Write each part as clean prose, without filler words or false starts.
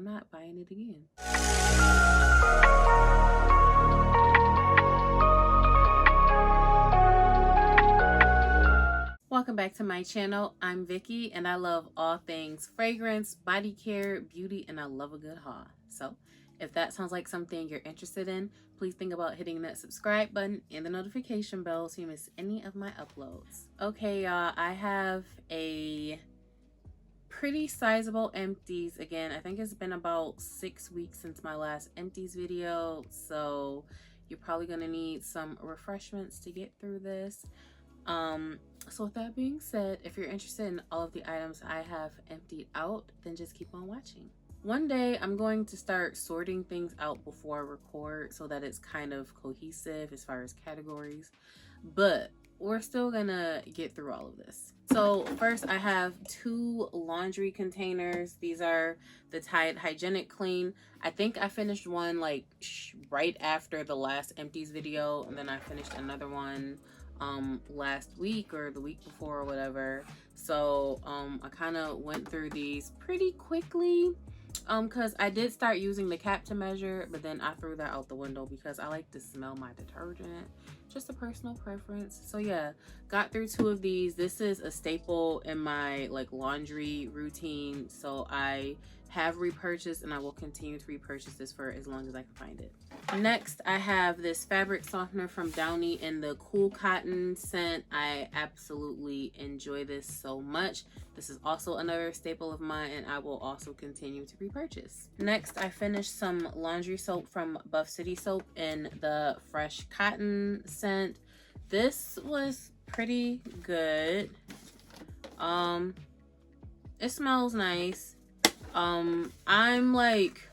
I'm not buying it again. Welcome back to my channel. I'm Vicky and I love all things fragrance, body care, beauty, and I love a good haul. So if that sounds like something you're interested in, please think about hitting that subscribe button and the notification bell so you miss any of my uploads. Okay, y'all, I have a pretty sizable empties again. I think it's been about 6 weeks since my last empties video, so you're probably gonna need some refreshments to get through this. So with that being said, if you're interested in all of the items I have emptied out, then just keep on watching. One day I'm going to start sorting things out before I record so that it's kind of cohesive as far as categories, but we're still gonna get through all of this. So first I have 2 laundry containers. These are the Tide Hygienic Clean. I think I finished one like right after the last empties video, and then I finished another one last week or the week before or whatever. So I kind of went through these pretty quickly because I did start using the cap to measure, but then I threw that out the window because I like to smell my detergent. Just a personal preference. So yeah, got through 2 of these. This is a staple in my like laundry routine, so I have repurchased and I will continue to repurchase this for as long as I can find it. Next, I have this fabric softener from Downy in the Cool Cotton scent. I absolutely enjoy this so much. This is also another staple of mine and I will also continue to repurchase. Next, I finished some laundry soap from Buff City Soap in the Fresh Cotton scent. This was pretty good. It smells nice. I'm like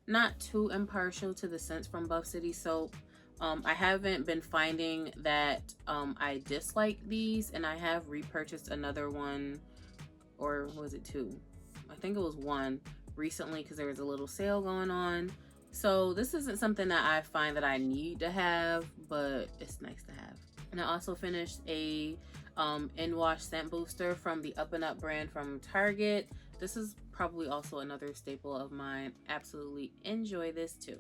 not too impartial to the scents from Buff City Soap. I haven't been finding that I dislike these, and I have repurchased another one, or was it 2? I think it was 1 recently because there was a little sale going on. So this isn't something that I find that I need to have, but it's nice to have. And I also finished a in-wash scent booster from the Up and Up brand from Target. This is probably also another staple of mine. Absolutely enjoy this too.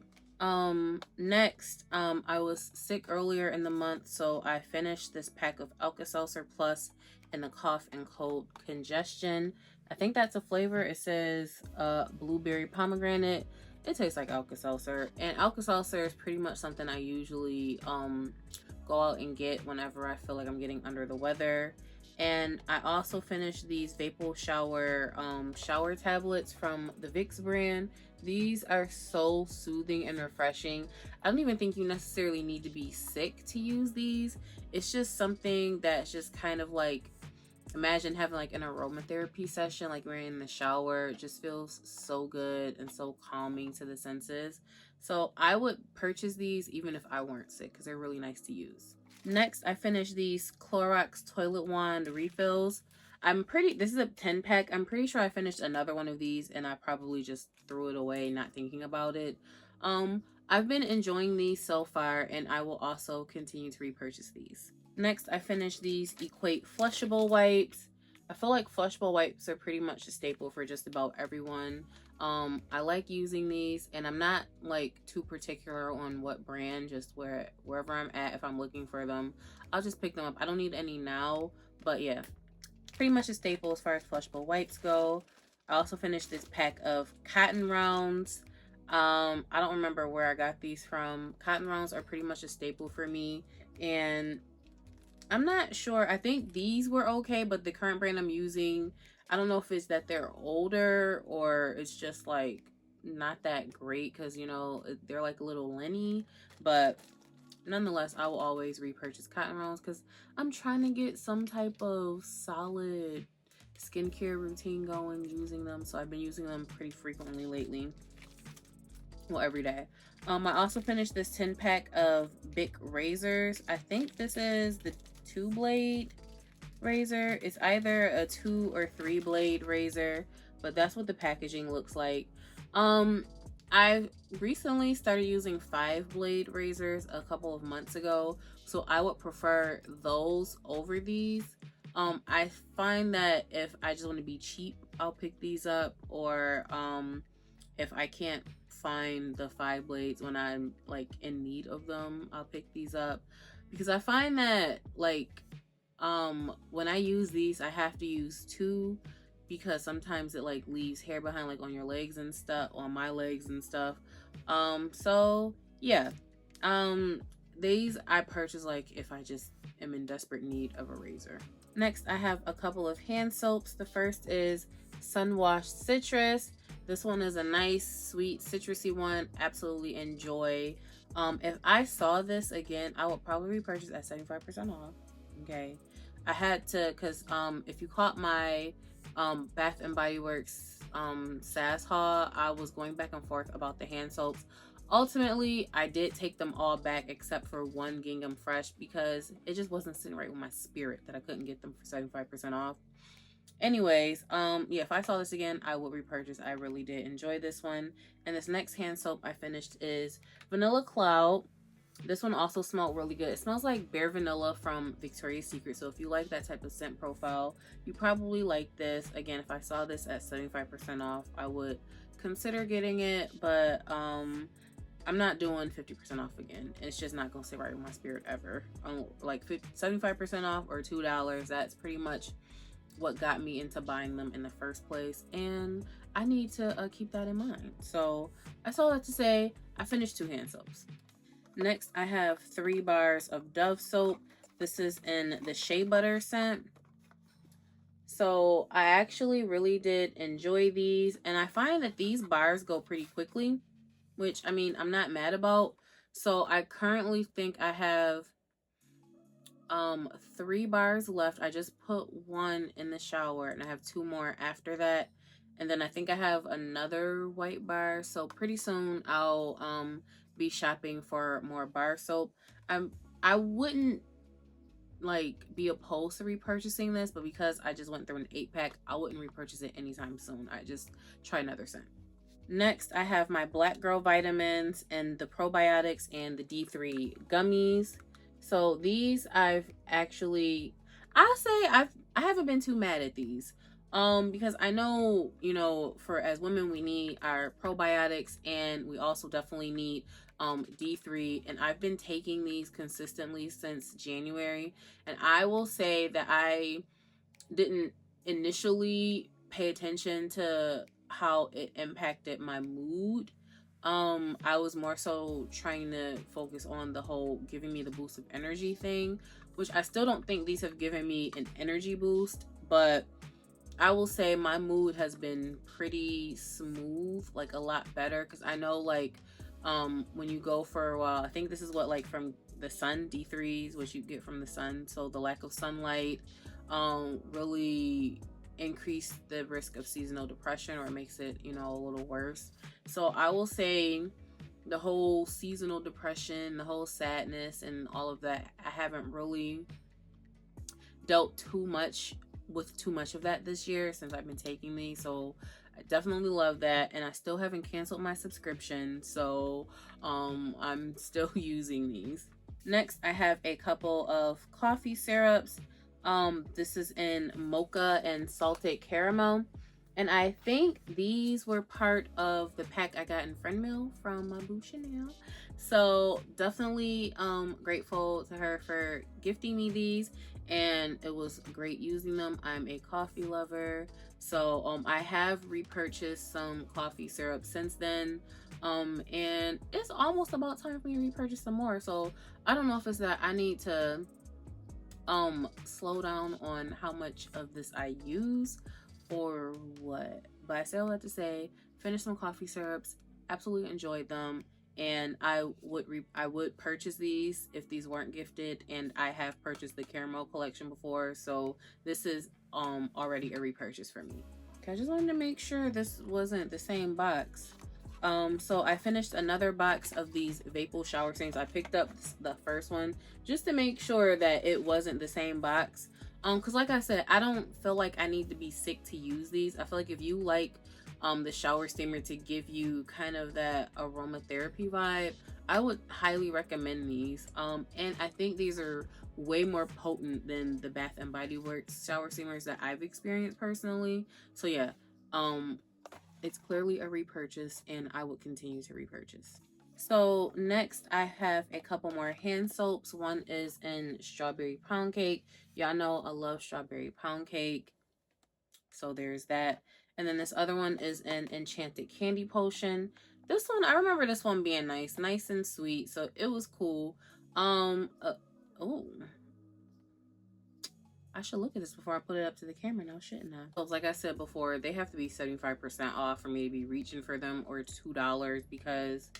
Next, I was sick earlier in the month, so I finished this pack of Alka-Seltzer Plus in the cough and cold congestion. I think that's a flavor. It says blueberry pomegranate. It tastes like Alka-Seltzer, and Alka-Seltzer is pretty much something I usually go out and get whenever I feel like I'm getting under the weather. And I also finished these Vapor Shower shower tablets from the Vicks brand. These are so soothing and refreshing. I don't even think you necessarily need to be sick to use these. It's just something that's just kind of like, imagine having like an aromatherapy session, like we're in the shower. It just feels so good and so calming to the senses. So I would purchase these even if I weren't sick because they're really nice to use. Next, I finished these Clorox Toilet Wand refills. This is a 10 pack. I'm pretty sure I finished another one of these and I probably just threw it away, not thinking about it. I've been enjoying these so far and I will also continue to repurchase these. Next, I finished these Equate flushable wipes. I feel like flushable wipes are pretty much a staple for just about everyone. I like using these and I'm not like too particular on what brand, just wherever I'm at, if I'm looking for them, I'll just pick them up. I don't need any now, but yeah, pretty much a staple as far as flushable wipes go. I also finished this pack of cotton rounds. I don't remember where I got these from. Cotton rounds are pretty much a staple for me, and I'm not sure. I think these were okay, but the current brand I'm using, I don't know if it's that they're older or it's just like not that great because, you know, they're like a little liney. But nonetheless, I will always repurchase cotton rounds because I'm trying to get some type of solid skincare routine going using them. So I've been using them pretty frequently lately. Well, every day. I also finished this 10 pack of Bic razors. I think this is the 2-blade razor. It's either a 2 or 3 blade razor, but that's what the packaging looks like. I recently started using 5-blade razors a couple of months ago, so I would prefer those over these. I find that if I just want to be cheap I'll pick these up, or if I can't find the 5 blades when I'm like in need of them, I'll pick these up, because I find that like when I use these I have to use two, because sometimes it like leaves hair behind, like on your legs and stuff, on my legs and stuff. So yeah, um these I purchase like if I just am in desperate need of a razor. Next, I have a couple of hand soaps. The first is Sun Washed Citrus. This one is a nice, sweet, citrusy one. Absolutely enjoy. If I saw this again, I would probably repurchase at 75% off. Okay. I had to, because if you caught my Bath and Body Works SAS haul, I was going back and forth about the hand soaps. Ultimately, I did take them all back except for one Gingham Fresh, because it just wasn't sitting right with my spirit that I couldn't get them for 75% off. Anyways, yeah, if I saw this again, I would repurchase. I really did enjoy this one. And this next hand soap I finished is Vanilla Cloud. This one also smelled really good. It smells like bare vanilla from Victoria's Secret. So if you like that type of scent profile, you probably like this. Again, if I saw this at 75% off, I would consider getting it. But I'm not doing 50% off again. It's just not gonna sit right with my spirit ever. Like 75% off or $2, that's pretty much what got me into buying them in the first place, and I need to keep that in mind. So that's all I have to say. I finished 2 hand soaps. Next, I have 3 bars of Dove soap. This is in the Shea Butter scent. So I actually really did enjoy these, and I find that these bars go pretty quickly, which I mean I'm not mad about. So I currently think I have 3 bars left. I just put 1 in the shower, and I have 2 more after that, and then I think I have another white bar. So pretty soon I'll be shopping for more bar soap. I wouldn't like be opposed to repurchasing this, but because I just went through an 8-pack, I wouldn't repurchase it anytime soon. I just try another scent. Next, I have my Black Girl vitamins and the probiotics and the D3 gummies. So these I've actually, I'll say I haven't been too mad at these. Because I know, you know, for as women we need our probiotics, and we also definitely need D3, and I've been taking these consistently since January, and I will say that I didn't initially pay attention to how it impacted my mood. I was more so trying to focus on the whole giving me the boost of energy thing, which I still don't think these have given me an energy boost, but I will say my mood has been pretty smooth, like a lot better, because I know like when you go for a while, I think this is what, like, from the sun, D3s, which you get from the sun, so the lack of sunlight really increase the risk of seasonal depression, or makes it, you know, a little worse. So I will say the whole seasonal depression, the whole sadness and all of that, I haven't really dealt too much of that this year since I've been taking these. So I definitely love that, and I still haven't canceled my subscription, so I'm still using these. Next, I have a couple of coffee syrups. This is in mocha and salted caramel, and I think these were part of the pack I got in friend mail from my boo Chanel. So definitely grateful to her for gifting me these, and it was great using them. I'm a coffee lover, so I have repurchased some coffee syrup since then, and it's almost about time for me to repurchase some more. So I don't know if it's that I need to slow down on how much of this I use or what, but I still have to say, finish some coffee syrups, absolutely enjoyed them, and I would purchase these if these weren't gifted, and I have purchased the caramel collection before, so this is already a repurchase for me. Okay, I just wanted to make sure this wasn't the same box. So I finished another box of these Vapor shower stains. I picked up the first one just to make sure that it wasn't the same box. Because like I said, I don't feel like I need to be sick to use these. I feel like if you like the shower steamer to give you kind of that aromatherapy vibe, I would highly recommend these. And I think these are way more potent than the Bath and Body Works shower steamers that I've experienced personally. So yeah, It's clearly a repurchase, and I would continue to repurchase. So next I have a couple more hand soaps. One is in strawberry pound cake. Y'all know I love strawberry pound cake. So there's that. And then this other one is an enchanted candy potion. This one, I remember this one being nice and sweet. So it was cool. Oh, I should look at this before I put it up to the camera now, shouldn't I? So like I said before, they have to be 75% off for me to be reaching for them, or $2, because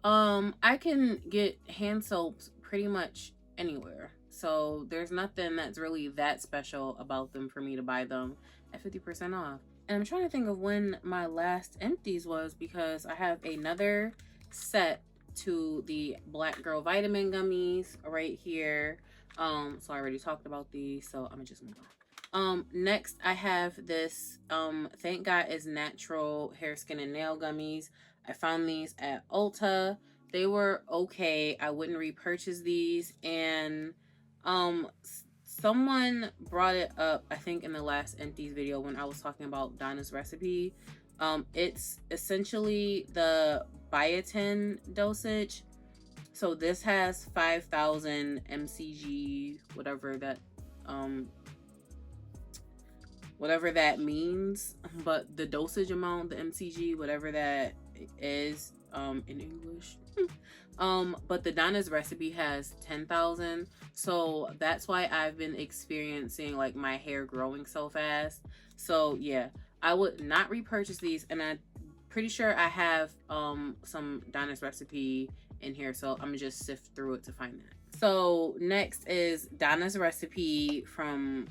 I can get hand soaps pretty much anywhere. So there's nothing that's really that special about them for me to buy them at 50% off. And I'm trying to think of when my last empties was, because I have another set to the Black Girl Vitamin Gummies right here. So I already talked about these, so I'm gonna just move on. Next I have this Thank God It's Natural hair, skin, and nail gummies. I found these at Ulta. They were okay. I wouldn't repurchase these, and someone brought it up, I think in the last empties video when I was talking about Donna's recipe. It's essentially the biotin dosage. So this has 5,000 mcg, whatever that means, but the dosage amount, the mcg, whatever that is in English. But the Donna's recipe has 10,000. So that's why I've been experiencing like my hair growing so fast. So yeah, I would not repurchase these, and I'm pretty sure I have some Donna's recipe in here, so I'm gonna just sift through it to find that. So next is Donna's recipe from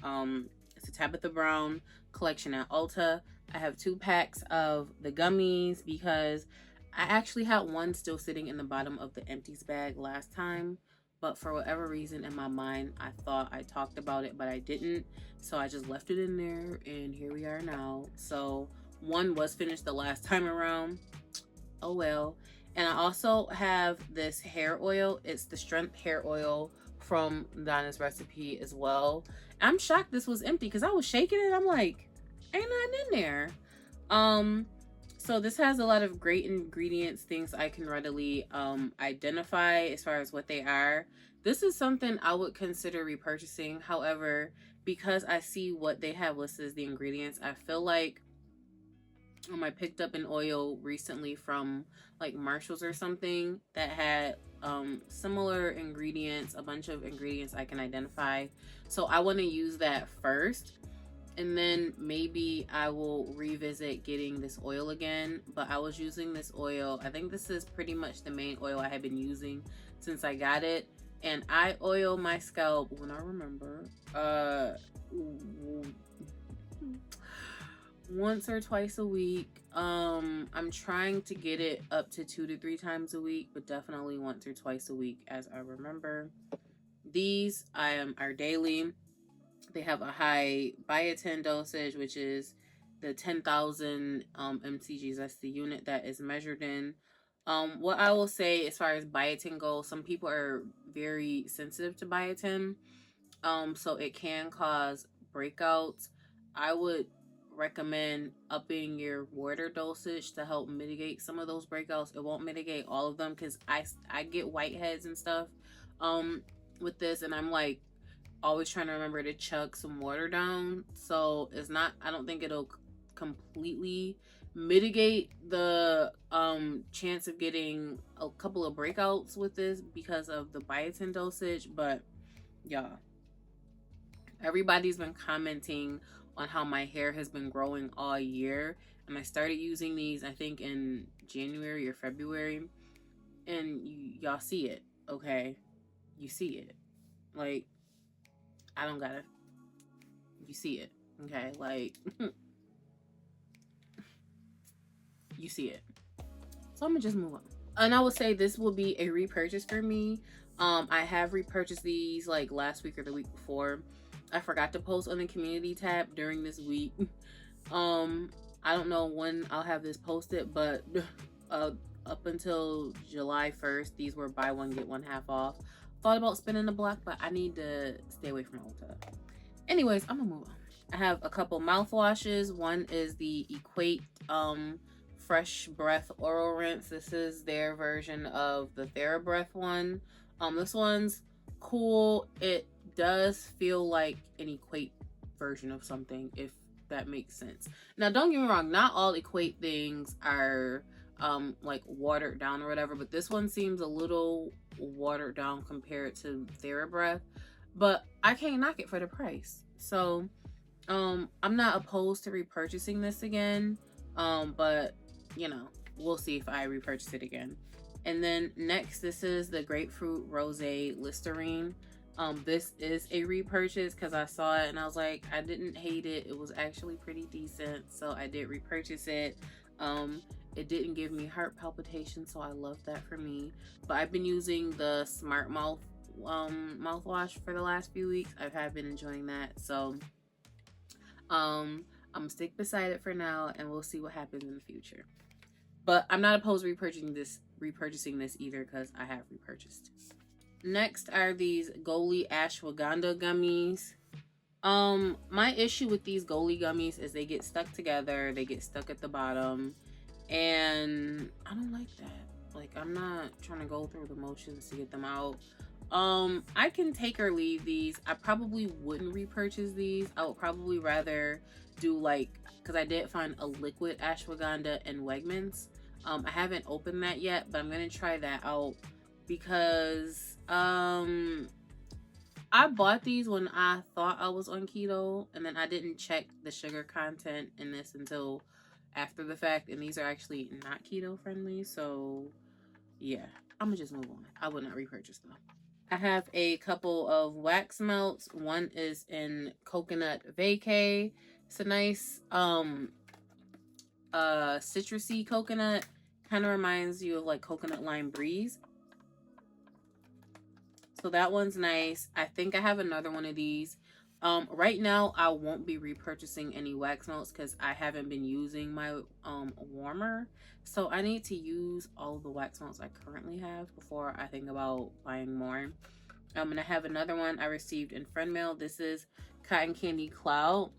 it's a Tabitha Brown collection at Ulta. I have 2 packs of the gummies because I actually had one still sitting in the bottom of the empties bag last time, but for whatever reason in my mind I thought I talked about it, but I didn't, so I just left it in there, and here we are now. So one was finished the last time around. Oh well. And I also have this hair oil. It's the Strength hair oil from Donna's recipe as well. I'm shocked this was empty because I was shaking it. I'm like, ain't nothing in there. So this has a lot of great ingredients, things I can readily identify as far as what they are. This is something I would consider repurchasing. However, because I see what they have listed as the ingredients, I feel like I picked up an oil recently from like Marshalls or something that had similar ingredients, a bunch of ingredients I can identify. So I want to use that first, and then maybe I will revisit getting this oil again. But I was using this oil, I think this is pretty much the main oil I have been using since I got it, and I oil my scalp when I remember once or twice a week. I'm trying to get it up to 2 to 3 times a week, but definitely once or twice a week as I remember. These are daily. They have a high biotin dosage, which is the 10,000 mcgs. That's the unit that is measured in. What I will say as far as biotin goes, some people are very sensitive to biotin, so it can cause breakouts. I would recommend upping your water dosage to help mitigate some of those breakouts. It won't mitigate all of them, because I get whiteheads and stuff with this, and I'm like always trying to remember to chug some water down. So it's not, I don't think it'll completely mitigate the chance of getting a couple of breakouts with this because of the biotin dosage. But yeah, everybody's been commenting on how my hair has been growing all year, and I started using these I think in January or February, and y'all see it. Okay, you see it. Like, I don't gotta, you see it. Okay, like you see it. So I'm gonna just move on, and I would say this will be a repurchase for me. I have repurchased these like last week or the week before. I forgot to post on the community tab during this week. I don't know when I'll have this posted, but up until July 1st, these were buy one get one half off. Thought about spinning the block, but I need to stay away from Ulta. Anyways, I'm gonna move on. I have a couple mouthwashes. One is the Equate Fresh Breath Oral Rinse. This is their version of the TheraBreath one. This one's cool. It does feel like an Equate version of something, if that makes sense. Now, don't get me wrong, not all Equate things are like watered down or whatever, but this one seems a little watered down compared to TheraBreath, but I can't knock it for the price. So I'm not opposed to repurchasing this again, but you know, we'll see if I repurchase it again. And then next, this is the Grapefruit Rosé Listerine. This is a repurchase because I saw it and I was like, I didn't hate it. It was actually pretty decent, so I did repurchase it. It didn't give me heart palpitations, so I love that for me. But I've been using the Smart Mouth mouthwash for the last few weeks. I have been enjoying that, so I'm gonna stick beside it for now, and we'll see what happens in the future. But I'm not opposed to repurchasing this either, because I have repurchased. Next are these Goli Ashwagandha gummies. My issue with these Goli gummies is they get stuck together, they get stuck at the bottom, and I don't like that. Like, I'm not trying to go through the motions to get them out. I can take or leave these. I probably wouldn't repurchase these. I would probably rather do like, because I did find a liquid ashwagandha in Wegmans. I haven't opened that yet, but I'm gonna try that out because I bought these when I thought I was on keto, and then I didn't check the sugar content in this until after the fact, and these are actually not keto friendly. So yeah, I'm gonna just move on. I would not repurchase them. I have a couple of wax melts. One is in Coconut Vacay. It's a nice citrusy coconut. Kind of reminds you of like Coconut Lime Breeze. So that one's nice. I think I have another one of these. Right now I won't be repurchasing any wax melts because I haven't been using my warmer. So I need to use all the wax melts I currently have before I think about buying more. And I have another one I received in friend mail. This is Cotton Candy Cloud.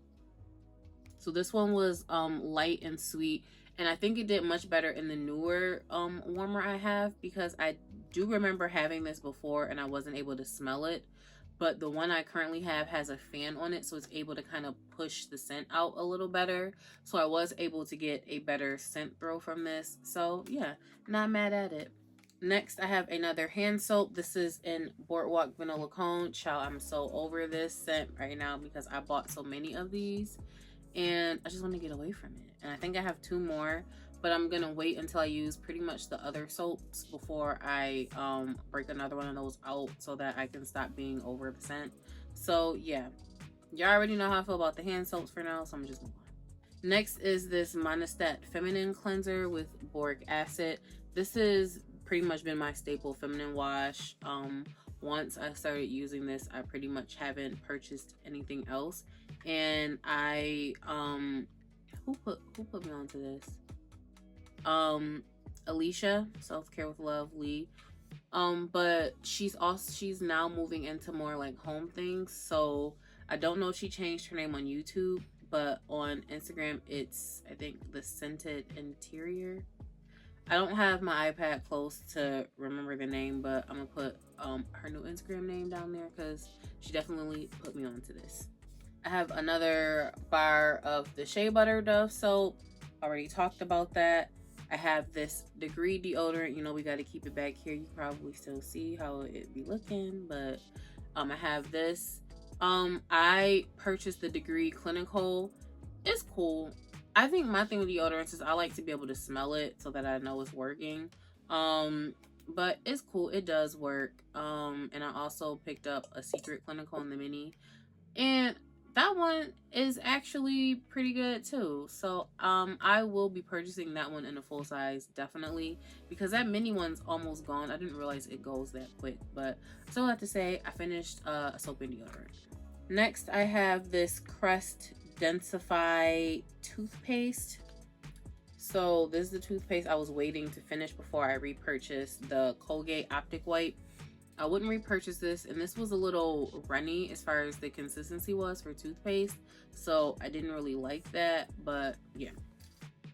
So this one was light and sweet, and I think it did much better in the newer warmer I have, because I do remember having this before and I wasn't able to smell it. But the one I currently have has a fan on it, so it's able to kind of push the scent out a little better. So I was able to get a better scent throw from this. So yeah, not mad at it. Next, I have another hand soap. This is in Boardwalk Vanilla Cone. Child, I'm so over this scent right now because I bought so many of these and I just want to get away from it. And I think I have 2 more, but I'm gonna wait until I use pretty much the other soaps before I break another one of those out so that I can stop being over the scent. So yeah, y'all already know how I feel about the hand soaps for now, so I'm just move on. Next is this Monistat Feminine Cleanser with boric acid. This is pretty much been my staple feminine wash. Once I started using this, I pretty much haven't purchased anything else. And I who put me onto this? Alicia, Self Care with Love Lee. But she's now moving into more like home things. So I don't know if she changed her name on YouTube, but on Instagram it's, I think, The Scented Interior. I don't have my iPad close to remember the name, but I'm gonna put her new Instagram name down there because she definitely put me onto this. I have another bar of the Shea Butter Dove soap. Already talked about that. I have this Degree deodorant. You know, we got to keep it back here. You can probably still see how it be looking, but I have this. I purchased the Degree Clinical. It's cool. I think my thing with deodorants is I like to be able to smell it so that I know it's working. But it's cool. It does work. And I also picked up a Secret Clinical in the mini, and that one is actually pretty good too. So I will be purchasing that one in a full size, definitely, because that mini one's almost gone. I didn't realize it goes that quick, but I still have to say I finished a soap and deodorant. Next, I have this Crest Densify toothpaste. So this is the toothpaste I was waiting to finish before I repurchased the Colgate Optic White. I wouldn't repurchase this, and this was a little runny as far as the consistency was for toothpaste, so I didn't really like that, but yeah,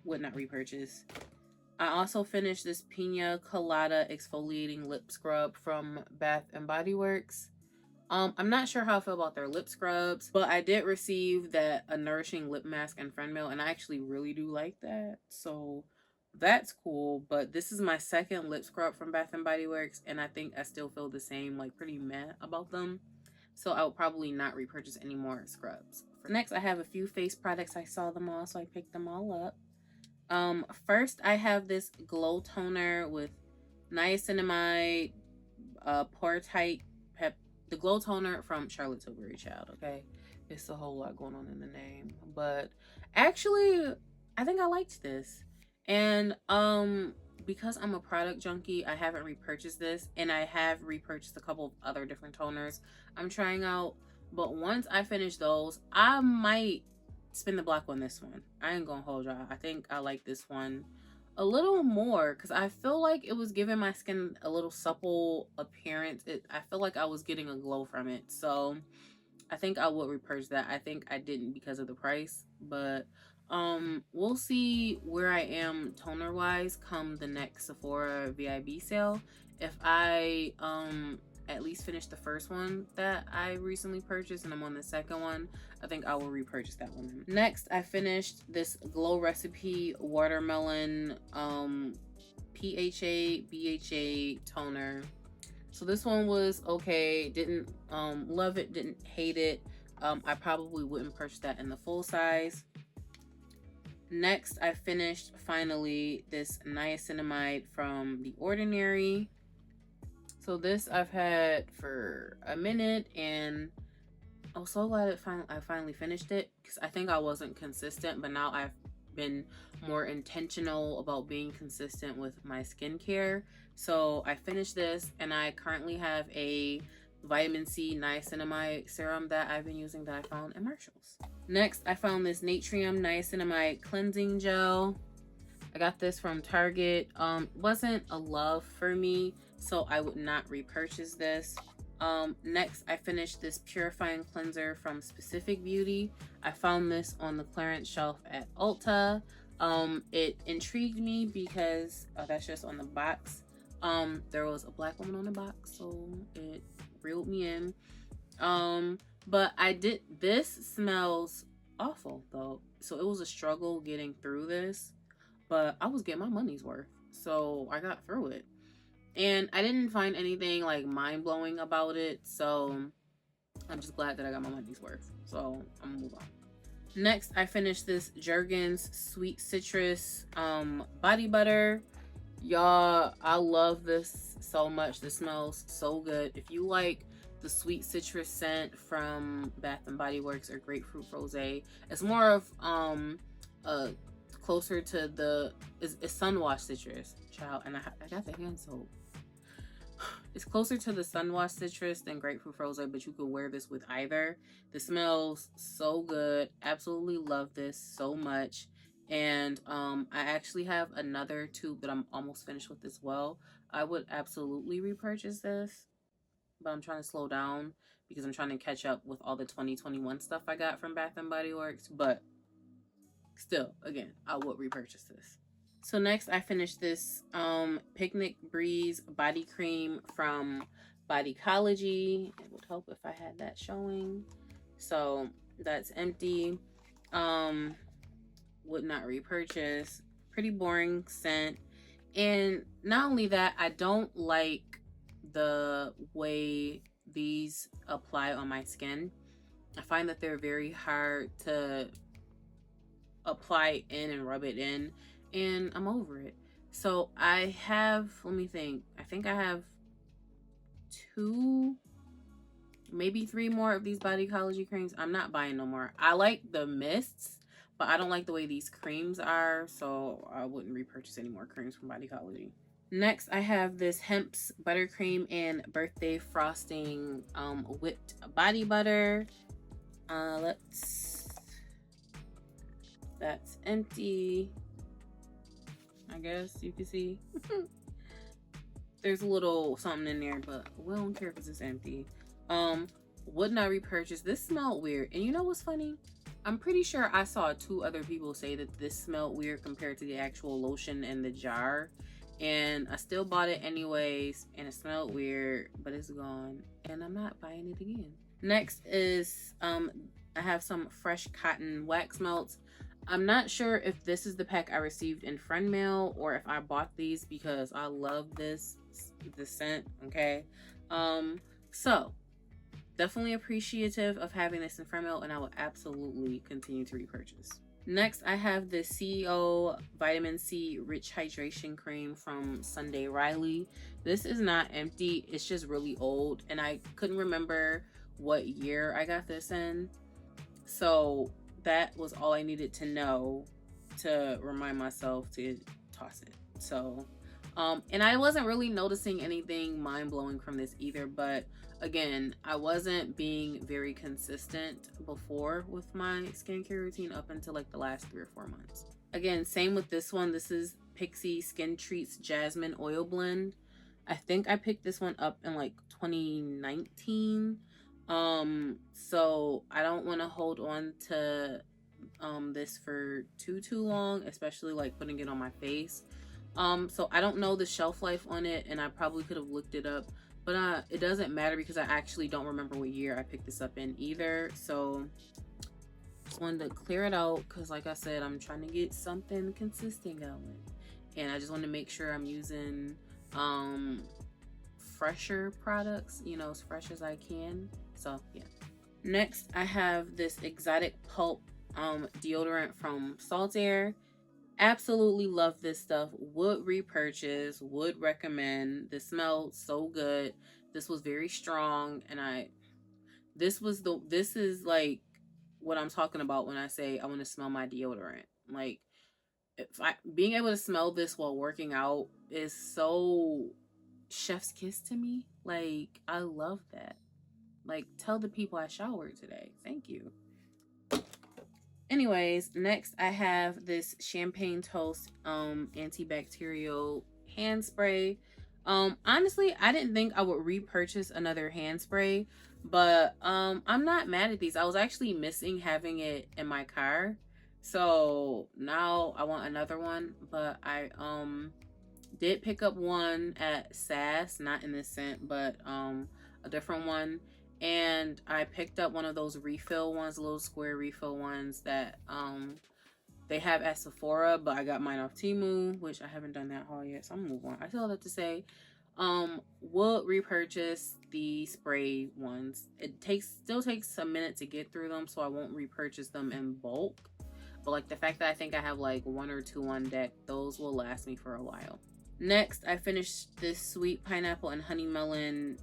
would not repurchase. I also finished this Pina Colada exfoliating lip scrub from Bath and Body Works. I'm not sure how I feel about their lip scrubs, but I did receive that a nourishing lip mask and friend mail, and I actually really do like that, so that's cool. But this is my second lip scrub from Bath and Body Works, and I think I still feel the same, like pretty meh about them, so I will probably not repurchase any more scrubs. Next, I have a few face products. I saw them all, so I picked them all up. First, I have this glow toner with niacinamide, pore tight pep. The glow toner from Charlotte Tilbury Child, okay? It's a whole lot going on in the name. But actually, I think I liked this. And because I'm a product junkie, I haven't repurchased this. And I have repurchased a couple of other different toners I'm trying out. But once I finish those, I might spin the block on this one. I ain't gonna hold y'all. I think I like this one a little more because I feel like it was giving my skin a little supple appearance. I feel like I was getting a glow from it, so I think I would repurchase that. I think I didn't because of the price, but we'll see where I am toner wise come the next Sephora VIB sale. If I at least finish the first one that I recently purchased and I'm on the second one, I think I will repurchase that one. Next, I finished this Glow Recipe Watermelon PHA BHA toner. So this one was okay. Didn't love it, didn't hate it. I probably wouldn't purchase that in the full size. Next, I finished finally this niacinamide from The Ordinary. So this I've had for a minute, and I'm so glad I finally finished it because I think I wasn't consistent, but now I've been more intentional about being consistent with my skincare. So I finished this, and I currently have a vitamin C niacinamide serum that I've been using that I found in Marshalls. Next, I found this Natrium Niacinamide Cleansing Gel. I got this from Target. Wasn't a love for me, so I would not repurchase this. Next, I finished this purifying cleanser from Specific Beauty. I found this on the clearance shelf at Ulta. It intrigued me because that's just on the box. There was a black woman on the box, so it reeled me in. But this smells awful though, so it was a struggle getting through this, but I was getting my money's worth, so I got through it. And I didn't find anything like mind-blowing about it, so I'm just glad that I got my money's worth. So I'm gonna move on. Next, I finished this Jergens Sweet Citrus body butter. Y'all, I love this so much. This smells so good. If you like the sweet citrus scent from Bath and Body Works or grapefruit rosé, it's more of closer to the it's sun washed citrus, child, and I got the hand soap. It's closer to the sun washed citrus than grapefruit rosé, but you could wear this with either. This smells so good. Absolutely love this so much. And I actually have another tube that I'm almost finished with as well. I would absolutely repurchase this, but I'm trying to slow down because I'm trying to catch up with all the 2021 stuff I got from Bath and Body Works. But still, again, I would repurchase this. So next, I finished this Picnic Breeze body cream from Bodycology. It would help if I had that showing. So that's empty. Would not repurchase. Pretty boring scent. And not only that, I don't like the way these apply on my skin. I find that they're very hard to apply in and rub it in, and I'm over it. So I have, let me think, I think I have 2, maybe 3 more of these Bodycology creams. I'm not buying no more. I like the mists, but I don't like the way these creams are, so I wouldn't repurchase any more creams from Bodycology. Next, I have this Hemp's Buttercream and Birthday Frosting whipped body butter. That's empty. I guess you can see. there's a little something in there, but we don't care because it's empty. Would not repurchase. This smelled weird. And you know what's funny? I'm pretty sure I saw 2 other people say that this smelled weird compared to the actual lotion in the jar. And I still bought it anyways, and it smelled weird, but it's gone. And I'm not buying it again. Next is, I have some fresh cotton wax melts. I'm not sure if this is the pack I received in friend mail or if I bought these because I love the scent, okay? So definitely appreciative of having this in friend mail, and I will absolutely continue to repurchase. Next, I have the CEO Vitamin C Rich Hydration Cream from Sunday Riley. This is not empty, it's just really old, and I couldn't remember what year I got this in. So that was all I needed to know to remind myself to toss it. So, and I wasn't really noticing anything mind-blowing from this either, but again, I wasn't being very consistent before with my skincare routine up until like the last 3 or 4 months. Again, same with this one. This is Pixi Skin Treats Jasmine Oil Blend. I think I picked this one up in like 2019. So I don't want to hold on to this for too long, especially like putting it on my face. So I don't know the shelf life on it, and I probably could have looked it up, but it doesn't matter because I actually don't remember what year I picked this up in either. So just wanted to clear it out because, like I said, I'm trying to get something consistent going, and I just want to make sure I'm using fresher products, you know, as fresh as I can. So yeah. Next, I have this Exotic Pulp deodorant from Saltaire. Absolutely love this stuff. Would repurchase, would recommend. This smelled so good. This was very strong, and this is like what I'm talking about when I say I want to smell my deodorant. Like, being able to smell this while working out is so chef's kiss to me. Like, I love that. Like, tell the people I showered today. Thank you. Anyways, next I have this Champagne Toast antibacterial hand spray. Honestly, I didn't think I would repurchase another hand spray, but I'm not mad at these. I was actually missing having it in my car, so now I want another one. But I did pick up one at SAS, not in this scent, but a different one. And I picked up one of those refill ones, little square refill ones that they have at Sephora, but I got mine off Temu, which I haven't done that haul yet, so I'm gonna move on. I still have that to say. Will repurchase the spray ones. It still takes a minute to get through them, so I won't repurchase them in bulk. But like the fact that I think I have like 1 or 2 on deck, those will last me for a while. Next, I finished this Sweet Pineapple and Honey Melon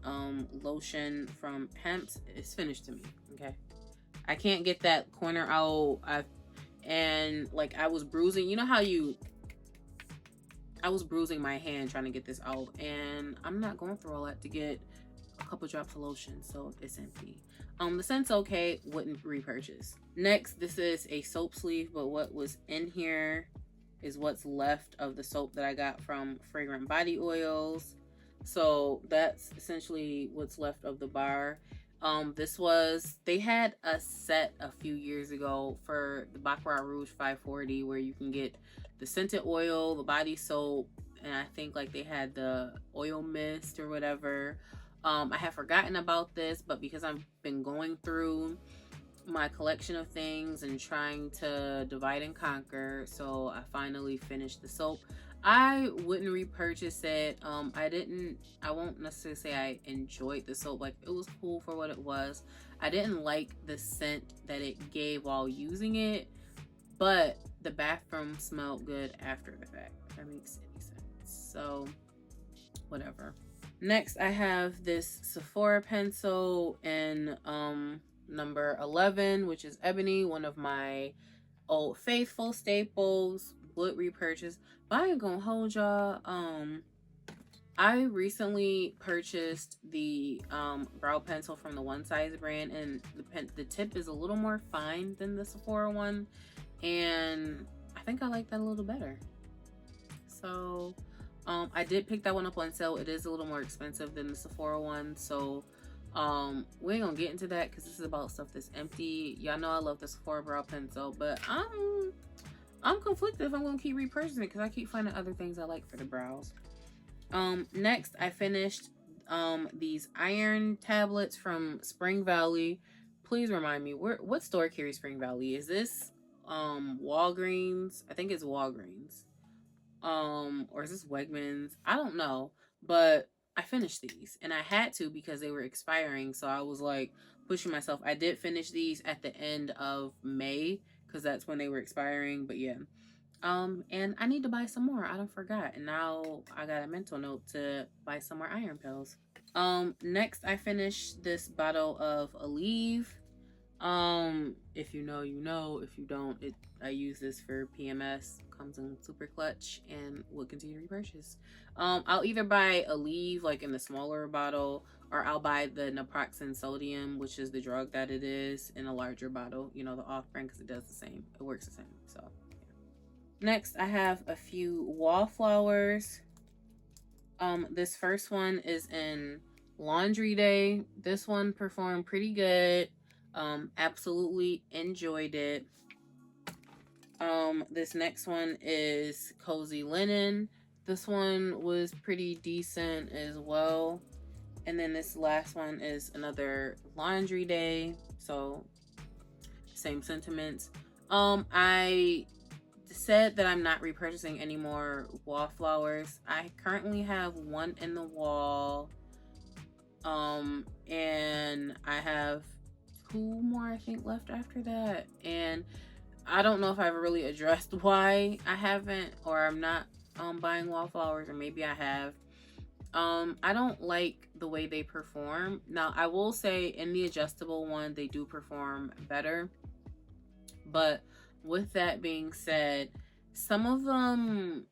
lotion from Hemp's. It's finished to me, okay? I can't get that corner out. And like I was bruising, you know how I was bruising my hand trying to get this out, and I'm not going through all that to get a couple drops of lotion, so it's empty. The scent's okay, wouldn't repurchase. Next, this is a soap sleeve, but what was in here is what's left of the soap that I got from Fragrant Body Oils. So that's essentially what's left of the bar. They had a set a few years ago for the Baccarat Rouge 540 where you can get the scented oil, the body soap, and I think like they had the oil mist or whatever. I have forgotten about this, but because I've been going through my collection of things and trying to divide and conquer, so I finally finished the soap. I wouldn't repurchase it. I won't necessarily say I enjoyed the soap. Like, it was cool for what it was. I didn't like the scent that it gave while using it, but the bathroom smelled good after the fact, if that makes any sense. So whatever. Next, I have this Sephora pencil in number 11, which is Ebony, one of my old faithful staples. Would repurchase, but I ain't gonna hold y'all. I recently purchased the brow pencil from the One Size brand, and the tip is a little more fine than the Sephora one, and I think I like that a little better. So I did pick that one up on sale. It is a little more expensive than the Sephora one, so we ain't gonna get into that because this is about stuff that's empty. Y'all know I love the Sephora brow pencil, but I'm conflicted if I'm gonna keep repurchasing it because I keep finding other things I like for the brows. Next I finished these iron tablets from Spring Valley. Please remind me, what store carries Spring Valley? Is this Walgreens? I think it's Walgreens. Or is this Wegmans? I don't know, but I finished these and I had to because they were expiring, so I was like pushing myself. I did finish these at the end of May because that's when they were expiring, but yeah. And I need to buy some more. I don't forgot, and now I got a mental note to buy some more iron pills. Next I finished this bottle of Aleve. If you know, you know. If you don't, I use this for PMS. Comes in super clutch and will continue to repurchase. I'll either buy Aleve like in the smaller bottle, or I'll buy the naproxen sodium, which is the drug that it is, in a larger bottle. You know, the off brand, because it does the same. It works the same. So yeah. Next I have a few wallflowers. This first one is in Laundry Day. This one performed pretty good. Absolutely enjoyed it. This next one is Cozy Linen. This one was pretty decent as well. And then this last one is another Laundry Day, so same sentiments. I said that I'm not repurchasing any more wallflowers. I currently have one in the wall, and I have two more I think left after that, and I don't know if I've really addressed why I haven't, or I'm not buying wallflowers, or maybe I have. I don't like the way they perform. Now I will say in the adjustable one they do perform better, but with that being said, some of them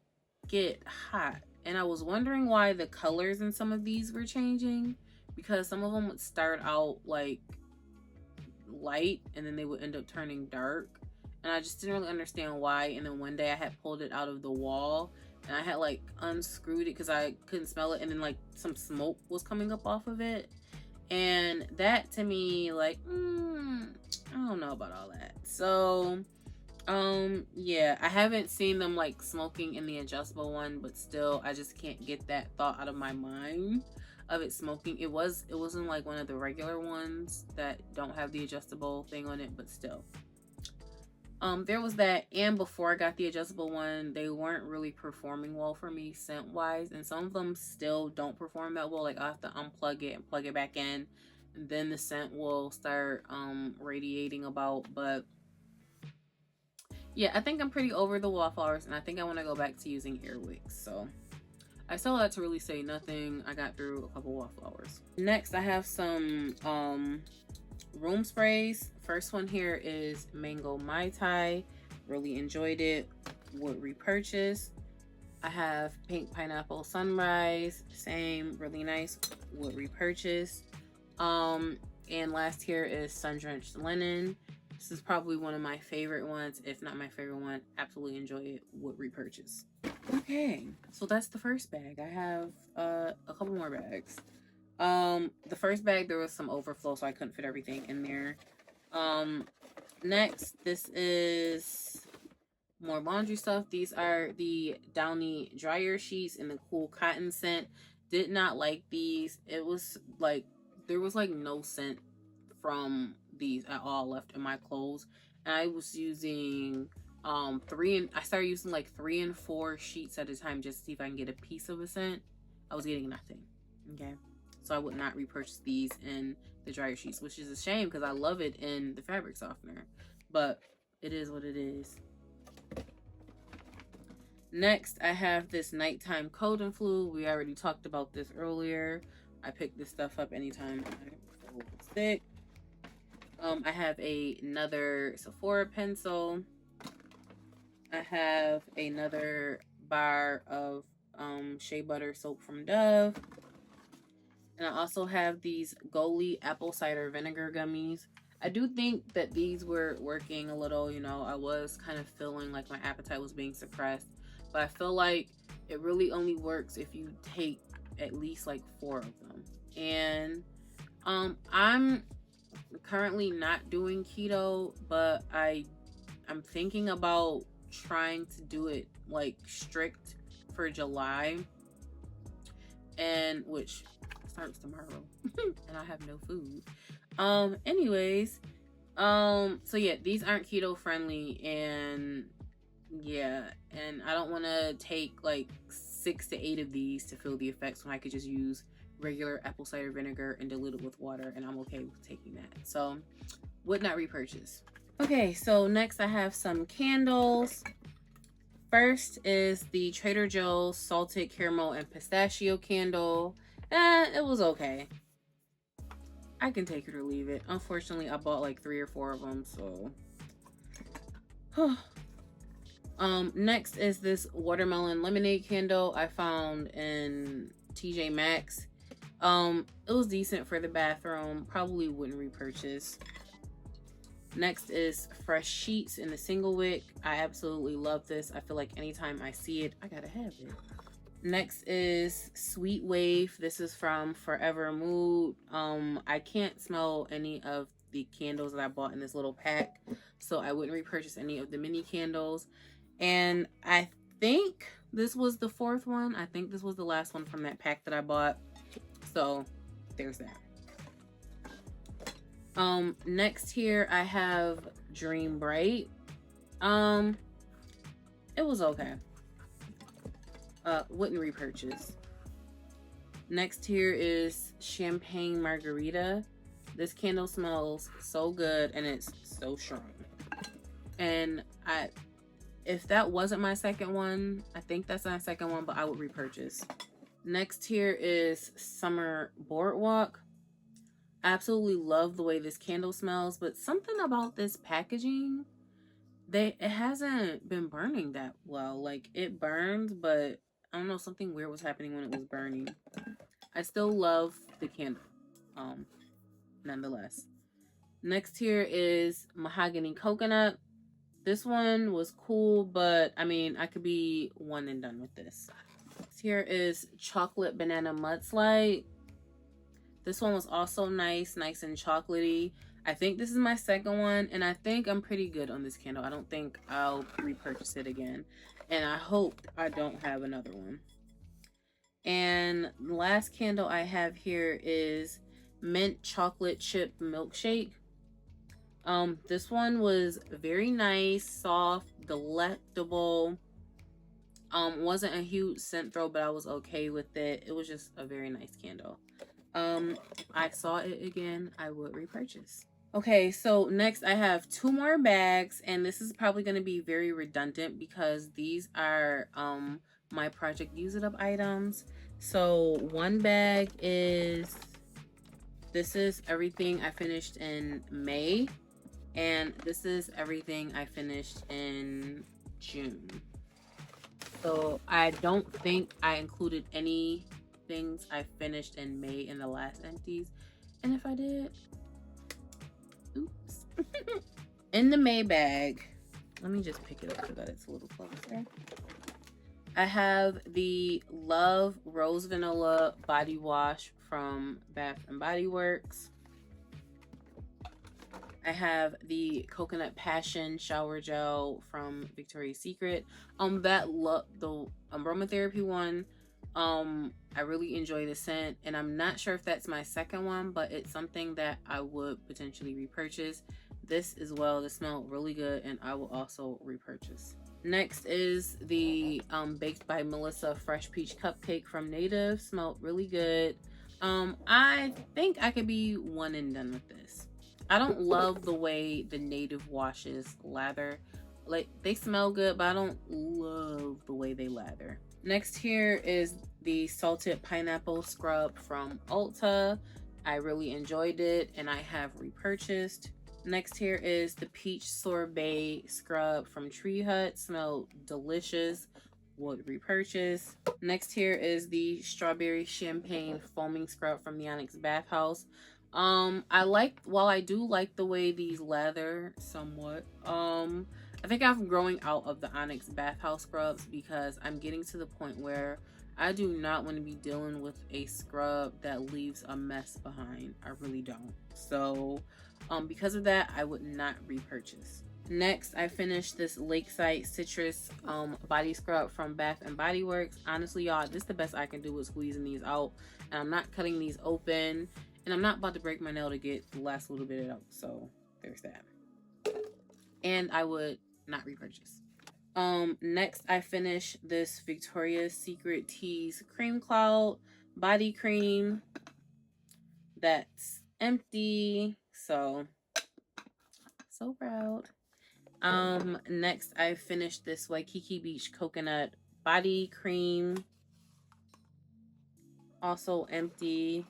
get hot, and I was wondering why the colors in some of these were changing, because some of them would start out like light and then they would end up turning dark, and I just didn't really understand why. And then one day I had pulled it out of the wall and I had like unscrewed it because I couldn't smell it, and then like some smoke was coming up off of it, and that to me, like, I don't know about all that. So yeah, I haven't seen them like smoking in the adjustable one, but still I just can't get that thought out of my mind of it smoking. It wasn't like one of the regular ones that don't have the adjustable thing on it, but still. There was that, and before I got the adjustable one, they weren't really performing well for me scent wise, and some of them still don't perform that well. Like I have to unplug it and plug it back in, and then the scent will start radiating about. But yeah, I think I'm pretty over the wallflowers, and I think I want to go back to using ear wicks. So I still had to really say nothing. I got through a couple wallflowers. Next I have some room sprays. First one here is Mango Mai Tai. Really enjoyed it. Would repurchase. I have Pink Pineapple Sunrise. Same, really nice. Would repurchase. And last here is Sun Drenched Linen. This is probably one of my favorite ones, if not my favorite one. Absolutely enjoy it. Would repurchase. Okay, so that's the first bag. I have a couple more bags. The first bag, there was some overflow, so I couldn't fit everything in there. Next, this is more laundry stuff. These are the Downy dryer sheets in the cool cotton scent. Did not like these. It was like, there was like no scent from these at all left in my clothes. And I was using I started using like 3 and 4 sheets at a time just to see if I can get a piece of a scent. I was getting nothing. Okay, so I would not repurchase these in the dryer sheets, which is a shame because I love it in the fabric softener, but it is what it is. Next, I have this nighttime cold and flu. We already talked about this earlier. I pick this stuff up anytime I feel sick. I have another Sephora pencil. I have another bar of shea butter soap from Dove. And I also have these Goli apple cider vinegar gummies. I do think that these were working a little, you know, I was kind of feeling like my appetite was being suppressed. but I feel like it really only works if you take at least like 4 of them. And I'm currently not doing keto, but I'm thinking about trying to do it like strict for July, and which starts tomorrow and I have no food. Anyways, so yeah, these aren't keto friendly, and yeah, and I don't want to take like 6 to 8 of these to feel the effects when I could just use regular apple cider vinegar and dilute it with water, and I'm okay with taking that. So would not repurchase. Okay, so next I have some candles. First is the Trader Joe's salted caramel and pistachio candle. It was okay. I can take it or leave it. Unfortunately, I bought like 3 or 4 of them, so. Next is this watermelon lemonade candle I found in TJ Maxx. It was decent for the bathroom. Probably wouldn't repurchase. Next is Fresh Sheets in the single wick. I absolutely love this. I feel like anytime I see it, I gotta have it. Next is Sweet Wave. This is from Forever Mood. I can't smell any of the candles that I bought in this little pack, so I wouldn't repurchase any of the mini candles. And I think this was the 4th one. I think this was the last one from that pack that I bought. So there's that. Next here I have Dream Bright. It was okay. Wouldn't repurchase. Next here is Champagne Margarita. This candle smells so good and it's so strong. And if that wasn't my second one, I think that's my second one, but I would repurchase. Next here is Summer Boardwalk. I absolutely love the way this candle smells, but something about this packaging, it hasn't been burning that well. Like, it burns, but I don't know, something weird was happening when it was burning. I still love the candle, nonetheless. Next here is Mahogany Coconut. This one was cool, but I mean, I could be one and done with this. Here is Chocolate Banana Mudslide. This one was also nice and chocolatey. I think this is my second one, and I think I'm pretty good on this candle. I don't think I'll repurchase it again, and I hope I don't have another one. And the last candle I have here is Mint Chocolate Chip Milkshake. This one was very nice, soft, delectable. Wasn't a huge scent throw, but I was okay with it. It was just a very nice candle. I saw it again, I would repurchase. Okay, so next I have 2 more bags, and this is probably going to be very redundant because these are my Project Use It Up items. So one bag is, this is everything I finished in May, and this is everything I finished in June. So I don't think I included any things I finished in May in the last empties, and if I did, oops. In the May bag, let me just pick it up so that it's a little closer. I have the Love Rose Vanilla Body Wash from Bath and Body Works. I have the Coconut Passion Shower Gel from Victoria's Secret. The aromatherapy one, I really enjoy the scent, and I'm not sure if that's my second one, but it's something that I would potentially repurchase. This as well, this smelled really good, and I will also repurchase. Next is the Baked by Melissa Fresh Peach Cupcake from Native. Smelled really good. I think I could be one and done with this. I don't love the way the Native washes lather. Like, they smell good, but I don't love the way they lather. Next here is the Salted Pineapple Scrub from Ulta. I really enjoyed it, and I have repurchased. Next here is the Peach Sorbet Scrub from Tree Hut. Smelled delicious. Would repurchase. Next here is the Strawberry Champagne Foaming Scrub from the Onyx Bathhouse. While I do like the way these lather somewhat, I think I'm growing out of the Onyx bathhouse scrubs because I'm getting to the point where I do not want to be dealing with a scrub that leaves a mess behind. I really don't. So because of that, I would not repurchase. Next, I finished this Lakeside Citrus body scrub from Bath and Body Works. Honestly, y'all, this is the best I can do with squeezing these out. And I'm not cutting these open. And I'm not about to break my nail to get the last little bit out. So there's that. And I would not repurchase. Next I finished this Victoria's Secret Tease Cream Cloud body cream that's empty. So proud. Next I finished this Waikiki Beach Coconut body cream, also empty.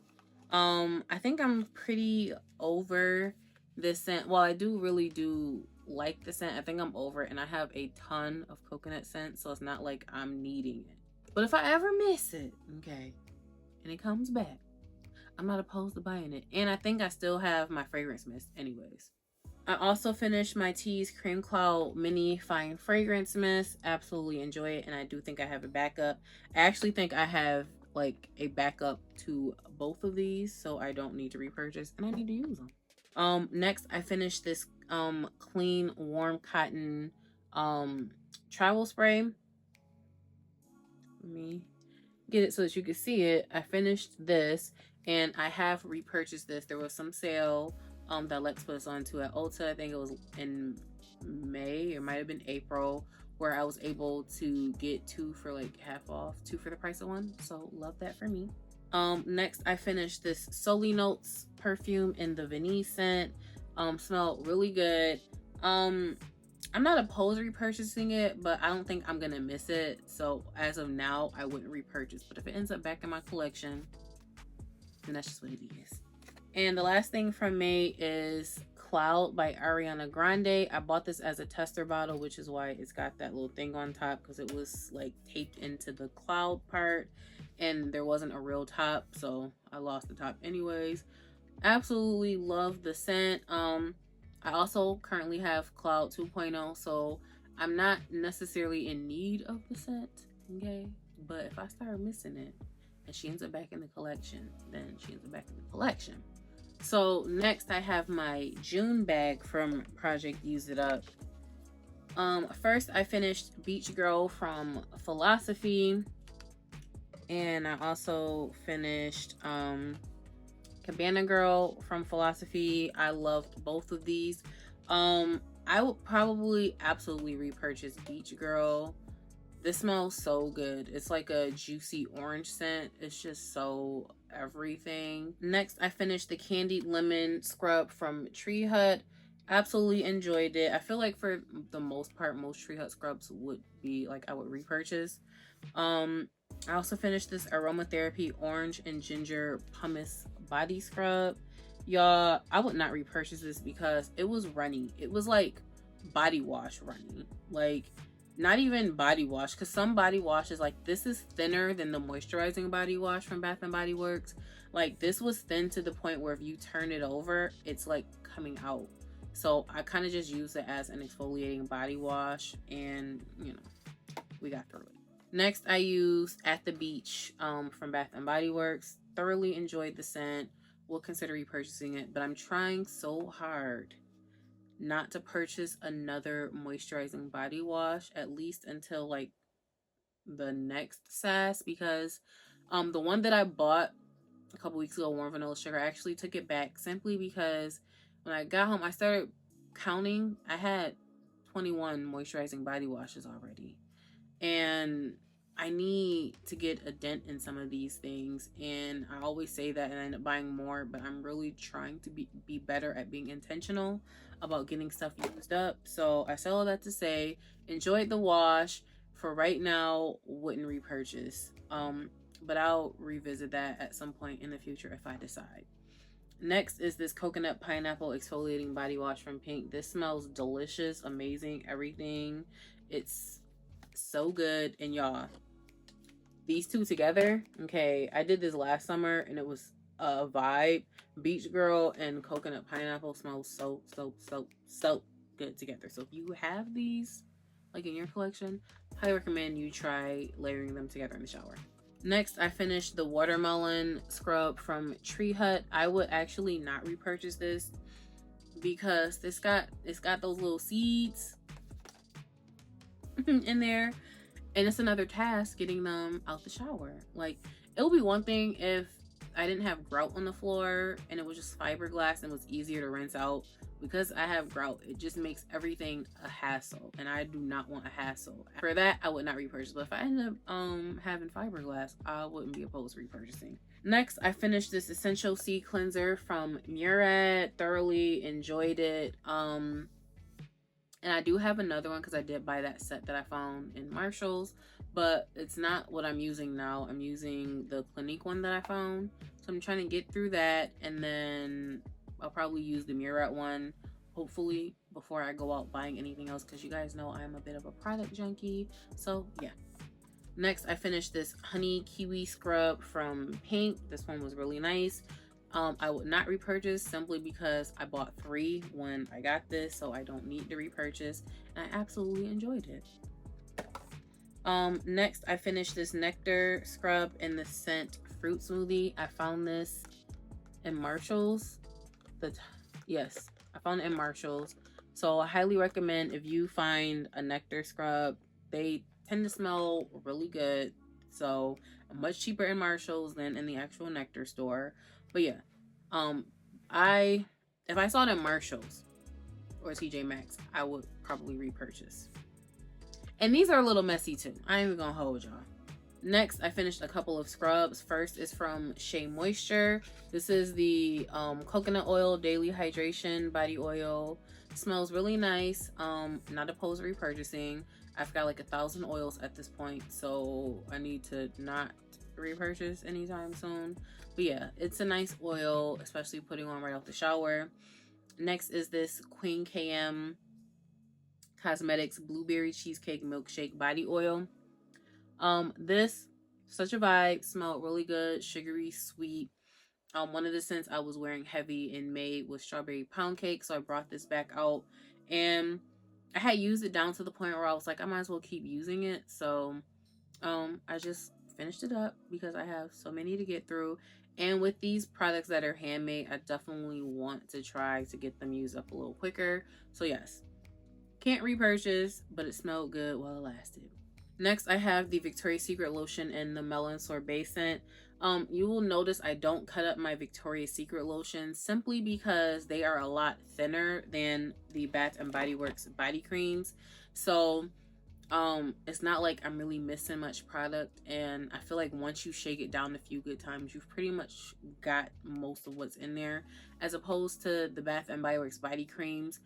I think I'm pretty over this scent. Well, I really do like the scent. I think I'm over it, and I have a ton of coconut scent, so it's not like I'm needing it. But if I ever miss it, okay, and it comes back, I'm not opposed to buying it. And I think I still have my fragrance mist anyways. I also finished my Tease Cream Cloud Mini Fine Fragrance Mist. Absolutely enjoy it, and I do think I have a backup. I actually think I have like a backup to both of these, so I don't need to repurchase, and I need to use them. Next I finished this clean warm cotton travel spray. Let me get it so that you can see it. I finished this, and I have repurchased this. There was some sale that Lex put us onto at Ulta. I think it was in May, it might have been April, where I was able to get 2 for like half off, 2 for the price of 1. So love that for me. Next I finished this Soli Notes perfume in the Venice scent. Smelled really good. I'm not opposed to repurchasing it, but I don't think I'm gonna miss it. So as of now, I wouldn't repurchase. But if it ends up back in my collection, then that's just what it is. And the last thing from May is Cloud by Ariana Grande. I bought this as a tester bottle, which is why it's got that little thing on top, because it was like taped into the cloud part and there wasn't a real top, so I lost the top anyways. Absolutely love the scent. I also currently have Cloud 2.0, so I'm not necessarily in need of the scent, okay? But if I start missing it and she ends up back in the collection, then she ends up back in the collection. So next I have my June bag from Project Use It Up. First I finished Beach Girl from Philosophy, and I also finished Cabana Girl from Philosophy. I loved both of these. I would probably absolutely repurchase Beach Girl. This smells so good. It's like a juicy orange scent. It's just so everything. Next, I finished the Candied Lemon Scrub from Tree Hut. Absolutely enjoyed it. I feel like for the most part, most Tree Hut scrubs would be like I would repurchase. I also finished this Aromatherapy Orange and Ginger Pumice Body Scrub. Y'all, I would not repurchase this because it was runny. It was like body wash runny. Like, not even body wash, because some body washes, like this is thinner than the moisturizing body wash from Bath and Body Works. Like this was thin to the point where if you turn it over, it's like coming out. So I kind of just use it as an exfoliating body wash, and you know, we got through it. Next I used At the Beach from Bath and Body Works. Thoroughly enjoyed the scent. Will consider repurchasing it, but I'm trying so hard not to purchase another moisturizing body wash, at least until like the next SAS, because the one that I bought a couple weeks ago, Warm Vanilla Sugar, I actually took it back simply because when I got home I started counting. I had 21 moisturizing body washes already, and I need to get a dent in some of these things, and I always say that and I end up buying more, but I'm really trying to be better at being intentional about getting stuff used up. So I say all that to say, enjoyed the wash. For right now, wouldn't repurchase, but I'll revisit that at some point in the future if I decide. Next is this Coconut Pineapple Exfoliating Body Wash from Pink. This smells delicious, amazing, everything. It's so good. And y'all, these two together, okay, I did this last summer and it was a vibe. Beach Girl and Coconut Pineapple smells so good. good together. So if you have these like in your collection, I recommend you try layering them together in the shower. Next, I finished the watermelon scrub from Tree Hut. I would actually not repurchase this because it's got those little seeds in there, and it's another task getting them out the shower. Like, it would be one thing if I didn't have grout on the floor and it was just fiberglass and it was easier to rinse out. Because I have grout, it just makes everything a hassle, and I do not want a hassle. For that, I would not repurchase. But if I ended up having fiberglass, I wouldn't be opposed to repurchasing. Next, I finished this Essential C cleanser from Murad. Thoroughly enjoyed it. And I do have another one because I did buy that set that I found in Marshall's, but it's not what I'm using now. I'm using the Clinique one that I found. So I'm trying to get through that, and then I'll probably use the Murad one, hopefully, before I go out buying anything else, because you guys know I'm a bit of a product junkie. So yeah. Next, I finished this honey kiwi scrub from Pink. This one was really nice. I would not repurchase simply because I bought 3 when I got this, so I don't need to repurchase, and I absolutely enjoyed it. Next, I finished this nectar scrub in the scent Fruit Smoothie. I found this in Marshall's. Yes, I found it in Marshall's. So I highly recommend if you find a nectar scrub. They tend to smell really good. So much cheaper in Marshall's than in the actual nectar store. But yeah, if I saw it in Marshall's or TJ Maxx, I would probably repurchase. And these are a little messy too. I ain't even gonna hold y'all. Next, I finished a couple of scrubs. First is from Shea Moisture. This is the coconut oil daily hydration body oil. Smells really nice. Not opposed to repurchasing. I've got like 1,000 oils at this point, so I need to not repurchase anytime soon. But yeah, it's a nice oil, especially putting on right off the shower. Next is this Queen KM Cosmetics Blueberry Cheesecake Milkshake Body Oil. This, such a vibe, smelled really good, sugary, sweet. One of the scents I was wearing heavy in May was Strawberry Pound Cake, so I brought this back out, and I had used it down to the point where I was like, I might as well keep using it. So I just finished it up because I have so many to get through. And with these products that are handmade, I definitely want to try to get them used up a little quicker. So yes, can't repurchase, but it smelled good while it lasted. Next, I have the Victoria's Secret lotion in the Melon Sorbet scent. You will notice I don't cut up my Victoria's Secret lotions simply because they are a lot thinner than the Bath and Body Works body creams. So it's not like I'm really missing much product, and I feel like once you shake it down a few good times, you've pretty much got most of what's in there, as opposed to the Bath and Body Works body creams.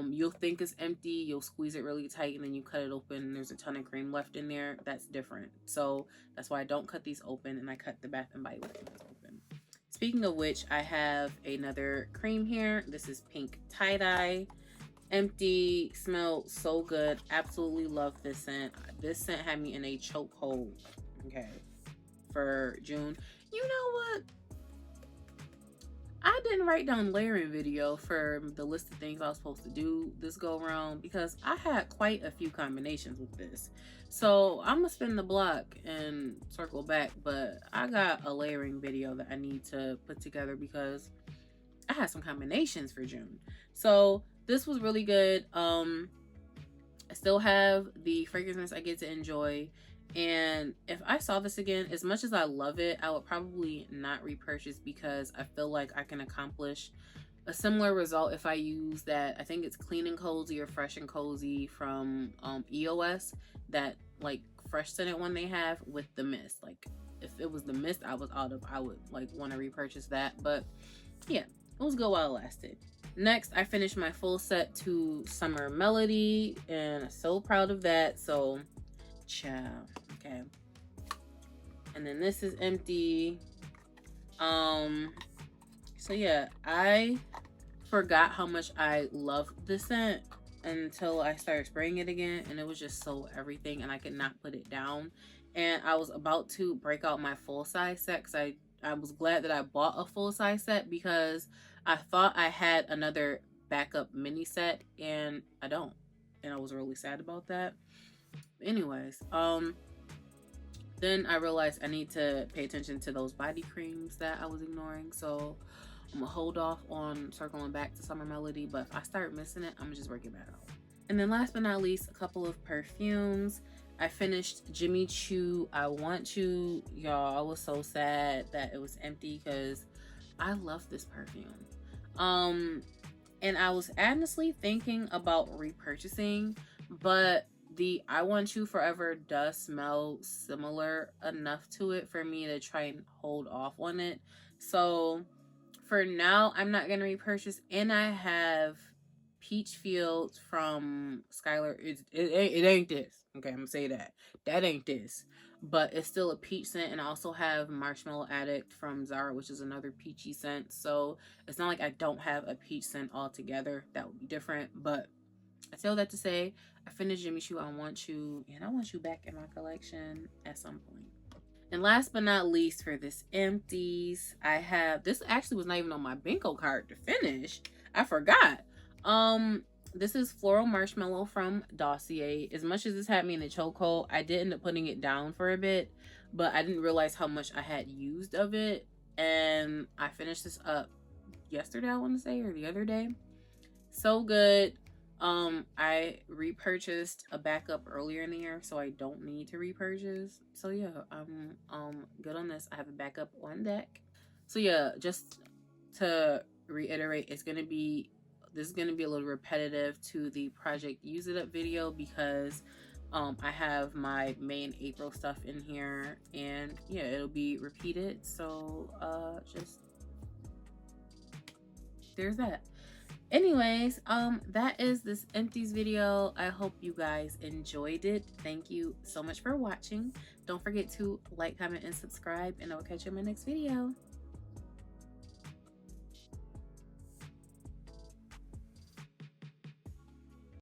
You'll think it's empty, you'll squeeze it really tight, and then you cut it open and there's a ton of cream left in there. That's different. So that's why I don't cut these open, and I cut the Bath and Body Works ones open. Speaking of which, I have another cream here. This is Pink Tie-Dye. Empty, smelled so good. Absolutely love this scent. This scent had me in a chokehold, okay, for June. You know what? I didn't write down layering video for the list of things I was supposed to do this go around because I had quite a few combinations with this. So I'm gonna spin the block and circle back, but I got a layering video that I need to put together because I had some combinations for June. So this was really good. I still have the fragrance I get to enjoy, and if I saw this again, as much as I love it, I would probably not repurchase because I feel like I can accomplish a similar result if I use that. I think it's Clean and Cozy or Fresh and Cozy from EOS, that like fresh scented one they have with the mist. Like if it was the mist I was out of, I would like want to repurchase that. But yeah, it was good while it lasted. Next, I finished my full set to Summer Melody, and I'm so proud of that. So, ciao. Okay. And then this is empty. So yeah, I forgot how much I loved this scent until I started spraying it again, and it was just so everything, and I could not put it down. And I was about to break out my full size set because I was glad that I bought a full size set because I thought I had another backup mini set, and I don't, and I was really sad about that. Anyways, then I realized I need to pay attention to those body creams that I was ignoring, so I'm gonna hold off on circling back to Summer Melody, but if I start missing it, I'm gonna just work it back out. And then last but not least, a couple of perfumes. I finished Jimmy Choo I Want You. Y'all, I was so sad that it was empty because I love this perfume. And I was honestly thinking about repurchasing, but the I Want You Forever does smell similar enough to it for me to try and hold off on it. So for now, I'm not gonna repurchase, and I have Peach Fields from Skylar. It ain't this. Okay, I'm gonna say that ain't this, but it's still a peach scent. And I also have Marshmallow Addict from Zara, which is another peachy scent. So it's not like I don't have a peach scent altogether. That would be different. But I tell that to say, I finished Jimmy Choo I Want You, and I want you back in my collection at some point. And last but not least, for this empties, I have, this actually was not even on my bingo card to finish. I forgot. This is Floral Marshmallow from Dossier. As much as this had me in a chokehold, I did end up putting it down for a bit, but I didn't realize how much I had used of it. And I finished this up yesterday, I want to say, or the other day. So good. I repurchased a backup earlier in the year, so I don't need to repurchase. So yeah, I'm good on this. I have a backup on deck. So yeah, just to reiterate, this is gonna be a little repetitive to the Project Use It Up video because I have my May and April stuff in here, and yeah, it'll be repeated. So just there's that. Anyways, that is this empties video. I hope you guys enjoyed it. Thank you so much for watching. Don't forget to like, comment, and subscribe, and I will catch you in my next video.